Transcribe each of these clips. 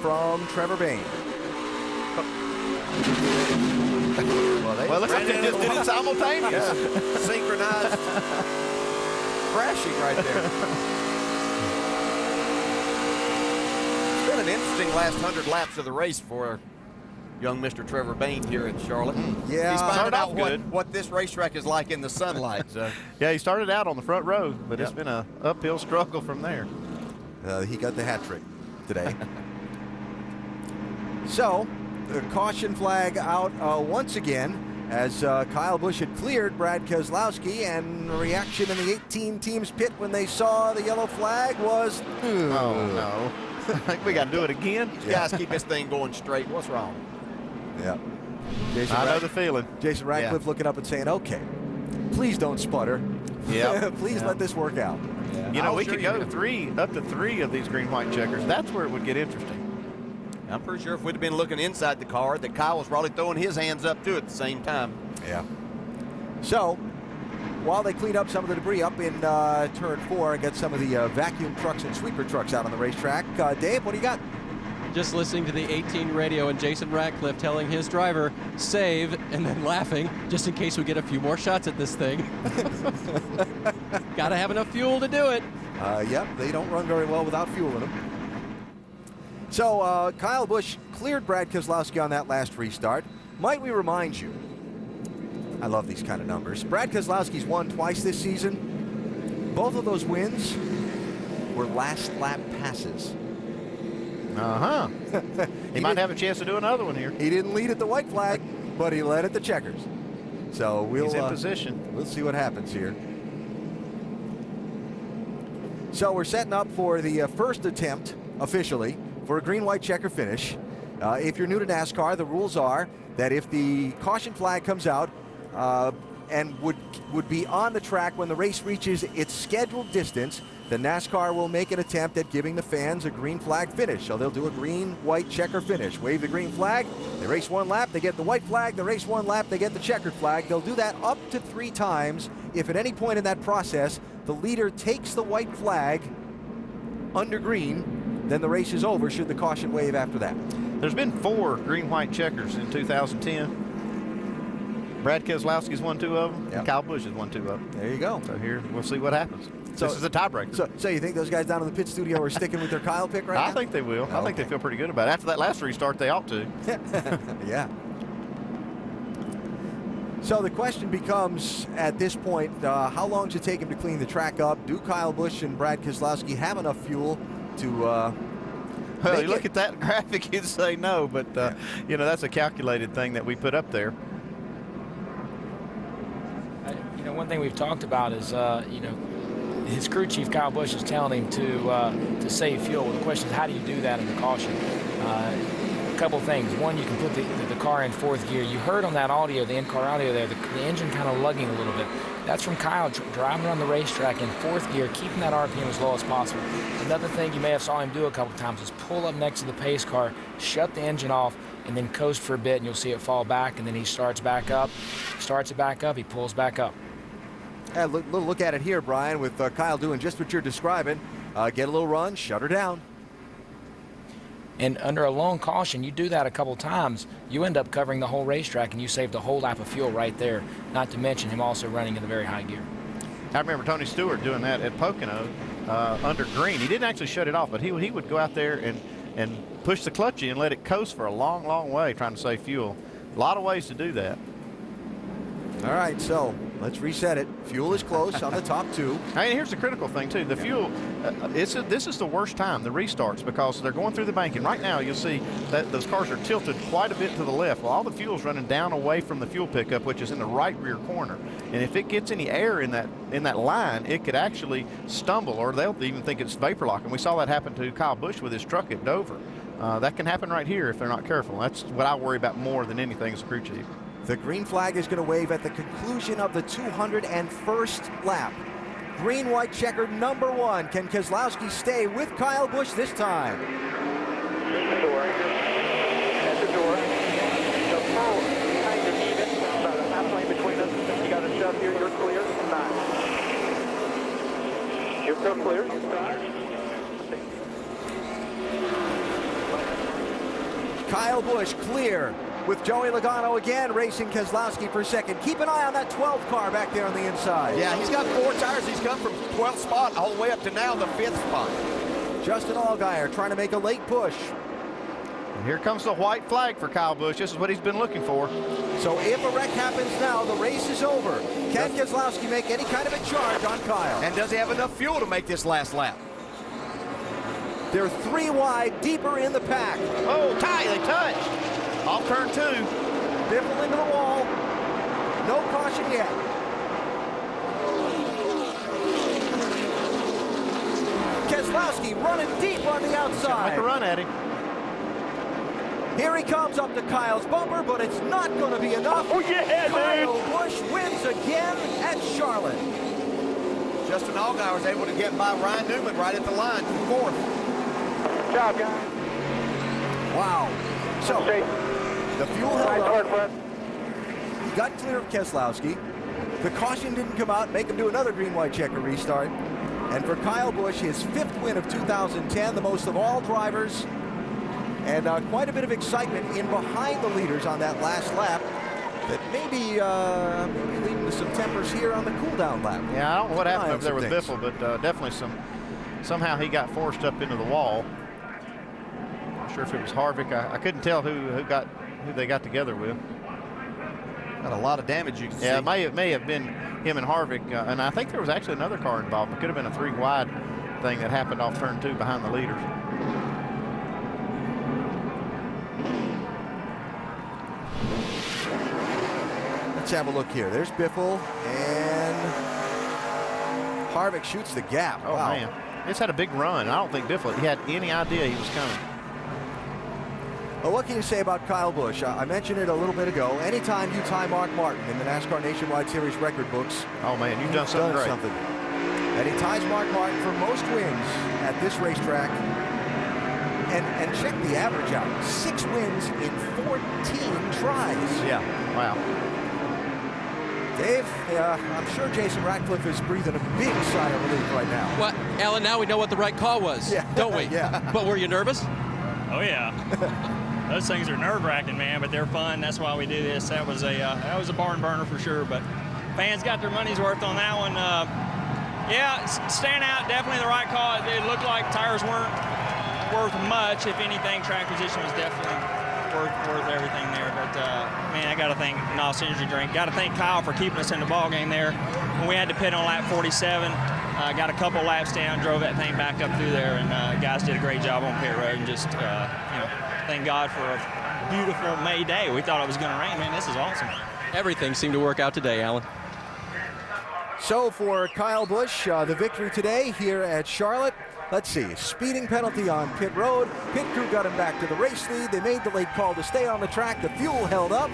from Trevor Bayne. Well, it looks like they just did it simultaneous. Yeah. Synchronized crashing right there. It's been an interesting last 100 laps of the race for young Mr. Trevor Bayne here in Charlotte. Yeah, he's finding out good. what this racetrack is like in the sunlight. So. Yeah, he started out on the front row, but it's been an uphill struggle from there. He got the hat trick today. So, the caution flag out once again as Kyle Busch had cleared Brad Keselowski, and the reaction in the 18 teams pit when they saw the yellow flag was, oh no. I think we got to do it again. You guys keep this thing going straight. What's wrong? Yeah. I know the feeling. Jason Ratcliffe looking up and saying, okay, please don't sputter. Yeah. Please let this work out. Yeah. You know, we could go to up to three of these green-white checkers. That's where it would get interesting. I'm pretty sure if we'd have been looking inside the car, that Kyle was probably throwing his hands up too at the same time. Yeah. So, while they clean up some of the debris up in turn 4 and get some of the vacuum trucks and sweeper trucks out on the racetrack, Dave, what do you got? Just listening to the 18 radio and Jason Ratcliffe telling his driver, save, and then laughing, just in case we get a few more shots at this thing. Got to have enough fuel to do it. Yep, they don't run very well without fuel in them. So, Kyle Busch cleared Brad Keselowski on that last restart. Might we remind you, I love these kind of numbers, Brad Keselowski's won twice this season. Both of those wins were last lap passes. Uh-huh. he might have a chance to do another one here. He didn't lead at the white flag, but he led at the checkers. So he's in position. We'll see what happens here. So we're setting up for the first attempt officially for a green-white checker finish. If you're new to NASCAR, the rules are that if the caution flag comes out and would be on the track when the race reaches its scheduled distance, the NASCAR will make an attempt at giving the fans a green flag finish. So they'll do a green-white checker finish. Wave the green flag, they race one lap, they get the white flag, they race one lap, they get the checkered flag. They'll do that up to 3 times. If at any point in that process, the leader takes the white flag under green, then the race is over should the caution wave after that. There's been 4 green-white checkers in 2010. Brad Keselowski's won 2 of them, and Kyle Busch has won 2 of them. There you go. So here, we'll see what happens. So, this is a tiebreaker. So you think those guys down in the pit studio are sticking with their Kyle pick right now? I think they will. I think they feel pretty good about it. After that last restart, they ought to. Yeah. So the question becomes, at this point, how long does it take him to clean the track up? Do Kyle Busch and Brad Keselowski have enough fuel to well, you look at that graphic, you'd say no, but you know, that's a calculated thing that we put up there. You know, one thing we've talked about is, you know, his crew chief Kyle Busch is telling him to save fuel. The question is, how do you do that in the caution? A couple things. One, you can put the car in 4th gear. You heard on that audio, the in-car audio there, the engine kind of lugging a little bit. That's from Kyle driving around the racetrack in 4th gear, keeping that RPM as low as possible. Another thing you may have saw him do a couple times is pull up next to the pace car, shut the engine off, and then coast for a bit, and you'll see it fall back, and then he starts back up. Starts it back up, he pulls back up. Yeah, look at it here, Brian, with Kyle doing just what you're describing. Get a little run, shut her down. And under a long caution, you do that a couple times, you end up covering the whole racetrack, and you save the whole lap of fuel right there, not to mention him also running in the very high gear. I remember Tony Stewart doing that at Pocono under green. He didn't actually shut it off, but he would go out there and push the clutch in and let it coast for a long, long way trying to save fuel. A lot of ways to do that. All right, so let's reset it. Fuel is close on the top 2. And here's the critical thing, too. The fuel, this is the worst time, the restarts, because they're going through the banking. Right now, you'll see that those cars are tilted quite a bit to the left. Well, all the fuel's running down away from the fuel pickup, which is in the right rear corner. And if it gets any air in that line, it could actually stumble, or they'll even think it's vapor lock. And we saw that happen to Kyle Busch with his truck at Dover. That can happen right here if they're not careful. That's what I worry about more than anything as a crew chief. The green flag is going to wave at the conclusion of the 201st lap. Green-white checker number 1. Can Keselowski stay with Kyle Busch this time? At the door. At the door. The full kind of even. About a half lane between us. You got to shove here. You're clear. 9. You're still clear. Kyle Busch clear with Joey Logano again racing Keselowski for second. Keep an eye on that 12 car back there on the inside. Yeah, he's got 4 tires. He's come from 12th spot all the way up to now the 5th spot. Justin Allgaier trying to make a late push. And here comes the white flag for Kyle Busch. This is what he's been looking for. So if a wreck happens now, the race is over. Can Keselowski make any kind of a charge on Kyle? And does he have enough fuel to make this last lap? They're 3 wide, deeper in the pack. Oh, tie, they touched. Off turn 2. Biffle into the wall. No caution yet. Keselowski running deep on the outside. Make a run at him. Here he comes up to Kyle's bumper, but it's not going to be enough. Oh, yeah, Kyle Busch wins again at Charlotte. Justin Allgaier was able to get by Ryan Newman right at the line for 4th. Good job, guys. Wow. So, the fuel held up. Front. He got clear of Keselowski. The caution didn't come out, make him do another green-white checker restart. And for Kyle Busch, his 5th win of 2010, the most of all drivers. And quite a bit of excitement in behind the leaders on that last lap that maybe leading to some tempers here on the cool-down lap. Yeah, I don't know what happened Eye on up there with some Biffle, but definitely somehow he got forced up into the wall. Not sure if it was Harvick. I couldn't tell who they got together with. Got a lot of damage you can see. Yeah, it may have been him and Harvick, and I think there was actually another car involved. It could have been a 3 wide thing that happened off turn 2 behind the leaders. Let's have a look here. There's Biffle, and Harvick shoots the gap. Oh, wow. man. It's had a big run. I don't think Biffle he had any idea he was coming. Well, what can you say about Kyle Busch? I mentioned it a little bit ago. Anytime you tie Mark Martin in the NASCAR Nationwide Series record books, Oh, man, you've done something great. And he ties Mark Martin for most wins at this racetrack. And check the average out. 6 wins in 14 tries. Yeah, wow. Dave, I'm sure Jason Ratcliffe is breathing a big sigh of relief right now. What, Alan, now we know what the right call was, don't we? Yeah. But were you nervous? Oh, yeah. Those things are nerve-wracking, man, but they're fun. That's why we do this. That was a barn burner for sure, but fans got their money's worth on that one. Yeah, stand out, definitely the right call. It looked like tires weren't worth much. If anything, track position was definitely worth everything there. But, man, I got to thank NOS Energy Drink. Got to thank Kyle for keeping us in the ball game there. When we had to pit on lap 47, got a couple laps down, drove that thing back up through there, and guys did a great job on pit road. And just, thank God for a beautiful May day. We thought it was going to rain. Man, this is awesome. Everything seemed to work out today, Alan. So for Kyle Busch, the victory today here at Charlotte. Let's see, speeding penalty on pit road. Pit crew got him back to the race lead. They made the late call to stay on the track. The fuel held up.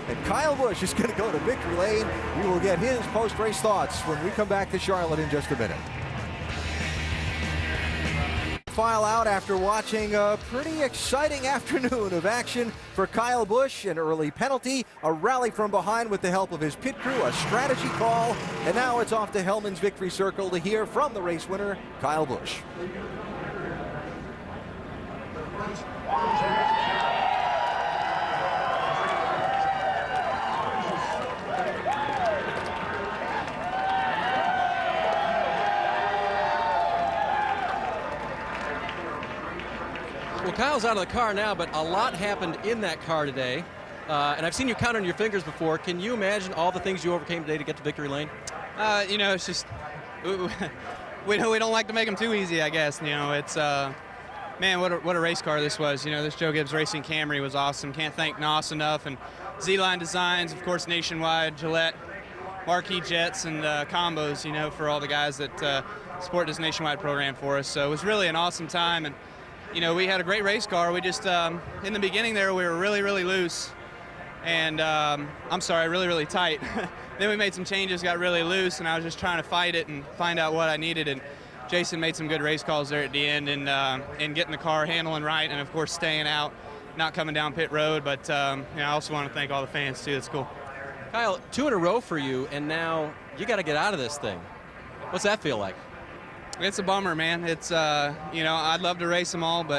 And Kyle Busch is going to go to victory lane. We will get his post-race thoughts when we come back to Charlotte in just a minute. File out after watching a pretty exciting afternoon of action for Kyle Busch. An early penalty, a rally from behind with the help of his pit crew, a strategy call, and now it's off to Hellman's victory circle to hear from the race winner, Kyle Busch. Well, Kyle's out of the car now, but a lot happened in that car today. And I've seen you count on your fingers before. Can you imagine all the things you overcame today to get to victory lane? It's just we don't like to make them too easy, I guess. It's man, what a race car this was. This Joe Gibbs Racing Camry was awesome. Can't thank NOS enough, and Z-Line Designs, of course, Nationwide, Gillette, Marquee Jets, and Combos. For all the guys that support this nationwide program for us. So it was really an awesome time, and we had a great race car. We just in the beginning there we were really, really loose, and really, really tight. Then we made some changes, got really loose, and I was just trying to fight it and find out what I needed. And Jason made some good race calls there at the end, and getting the car handling right, and of course staying out, not coming down pit road. But I also want to thank all the fans too. It's cool. Kyle, 2 in a row for you, and now you got to get out of this thing. What's that feel like? It's a bummer, man. It's I'd love to race them all, but